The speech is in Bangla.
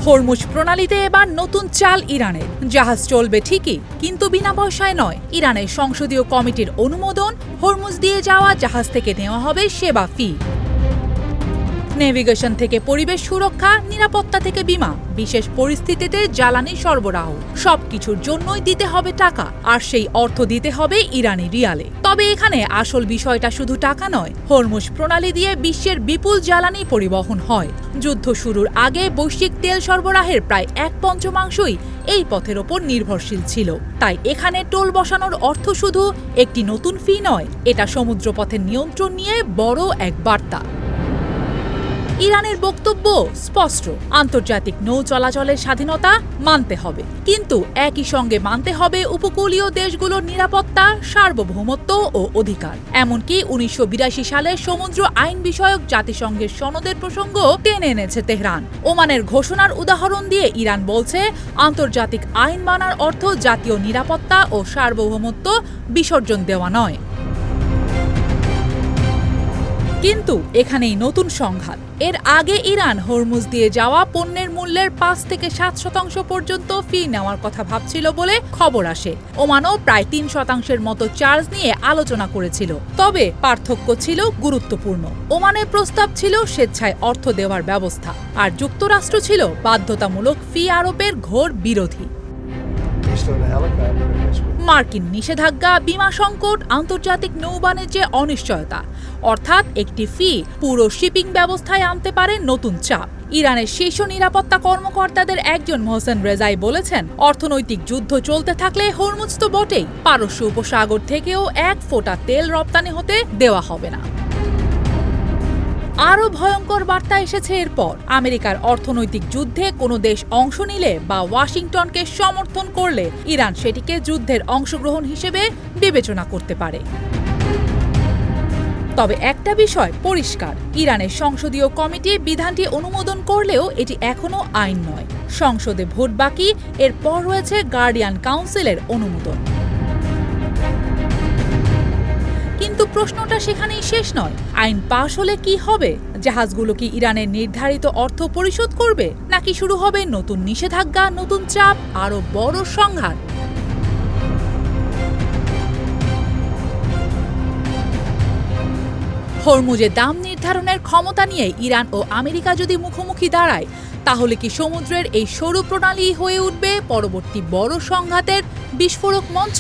হরমুজ প্রণালীতে এবার নতুন চাল ইরানের। জাহাজ চলবে ঠিকই, কিন্তু বিনা পয়সায় নয়। ইরানের সংসদীয় কমিটির অনুমোদন, হরমুজ দিয়ে যাওয়া জাহাজ থেকে নেওয়া হবে সেবা ফি। নেভিগেশন থেকে পরিবেশ সুরক্ষা, নিরাপত্তা থেকে বীমা, বিশেষ পরিস্থিতিতে জ্বালানি সরবরাহ, সবকিছুর জন্যই দিতে হবে টাকা, আর সেই অর্থ দিতে হবে ইরানি রিয়ালে। তবে এখানে আসল বিষয়টা শুধু টাকা নয়। হরমুজ প্রণালী দিয়ে বিশ্বের বিপুল জ্বালানি পরিবহন হয়। যুদ্ধ শুরুর আগে বৈশ্বিক তেল সরবরাহের প্রায় 1/5 এই পথের ওপর নির্ভরশীল ছিল। তাই এখানে টোল বসানোর অর্থ শুধু একটি নতুন ফি নয়, এটা সমুদ্রপথের নিয়ন্ত্রণ নিয়ে বড় এক বার্তা। ইরানের বক্তব্য স্পষ্ট, আন্তর্জাতিক নৌ চলাচলের স্বাধীনতা মানতে হবে, কিন্তু একই সঙ্গে মানতে হবে উপকূলীয় দেশগুলোর নিরাপত্তা, সার্বভৌমত্ব ও অধিকার। এমনকি 1982 সালের সমুদ্র আইন বিষয়ক জাতিসংঘের সনদের প্রসঙ্গ টেনে এনেছে তেহরান। ওমানের ঘোষণার উদাহরণ দিয়ে ইরান বলছে, আন্তর্জাতিক আইন মানার অর্থ জাতীয় নিরাপত্তা ও সার্বভৌমত্ব বিসর্জন দেওয়া নয়। কিন্তু এখানেই নতুন সংঘাত। এর আগে ইরান হরমুজ দিয়ে যাওয়া পণ্যের মূল্যের 5 থেকে 7% পর্যন্ত ফি নেওয়ার কথা ভাবছিল বলে খবর আসে। ওমানও প্রায় 3% মতো চার্জ নিয়ে আলোচনা করেছিল। তবে পার্থক্য ছিল গুরুত্বপূর্ণ। ওমানের প্রস্তাব ছিল স্বেচ্ছায় অর্থ দেওয়ার ব্যবস্থা, আর যুক্তরাষ্ট্র ছিল বাধ্যতামূলক ফি আরোপের ঘোর বিরোধী। মার্কিন নিষেধাজ্ঞা, বীমা সংকট, আন্তর্জাতিক নৌ বাণিজ্যে অনিশ্চয়তা, অর্থাৎ একটি ফি পুরো শিপিং ব্যবস্থায় আনতে পারে নতুন চাপ। ইরানের শীর্ষ নিরাপত্তা কর্মকর্তাদের একজন মোহসেন রেজাই বলেছেন, অর্থনৈতিক যুদ্ধ চলতে থাকলে হরমুজ তো বটেই, পারস্য উপসাগর থেকেও এক ফোঁটা তেল রপ্তানি হতে দেওয়া হবে না। আরও ভয়ঙ্কর বার্তা এসেছে এরপর। আমেরিকার অর্থনৈতিক যুদ্ধে কোনো দেশ অংশ নিলে বা ওয়াশিংটনকে সমর্থন করলে ইরান সেটিকে যুদ্ধের অংশগ্রহণ হিসেবে বিবেচনা করতে পারে। তবে একটা বিষয় পরিষ্কার, ইরানের সংসদীয় কমিটি বিধানটি অনুমোদন করলেও এটি এখনো আইন নয়। সংসদে ভোট বাকি, এরপর রয়েছে গার্ডিয়ান কাউন্সিলের অনুমোদন। কিন্তু প্রশ্নটা সেখানেই শেষ নয়। আইন পাশ হলে কি হবে? জাহাজগুলো কি ইরানের নির্ধারিত অর্থ পরিশোধ করবে, নাকি শুরু হবে নতুন নিষেধাজ্ঞা, নতুন চাপ, আরো বড় সংঘাত? হরমুজের দাম নির্ধারণের ক্ষমতা নিয়ে ইরান ও আমেরিকা যদি মুখোমুখি দাঁড়ায়, তাহলে কি সমুদ্রের এই সরু প্রণালী হয়ে উঠবে পরবর্তী বড় সংঘাতের বিস্ফোরক মঞ্চ?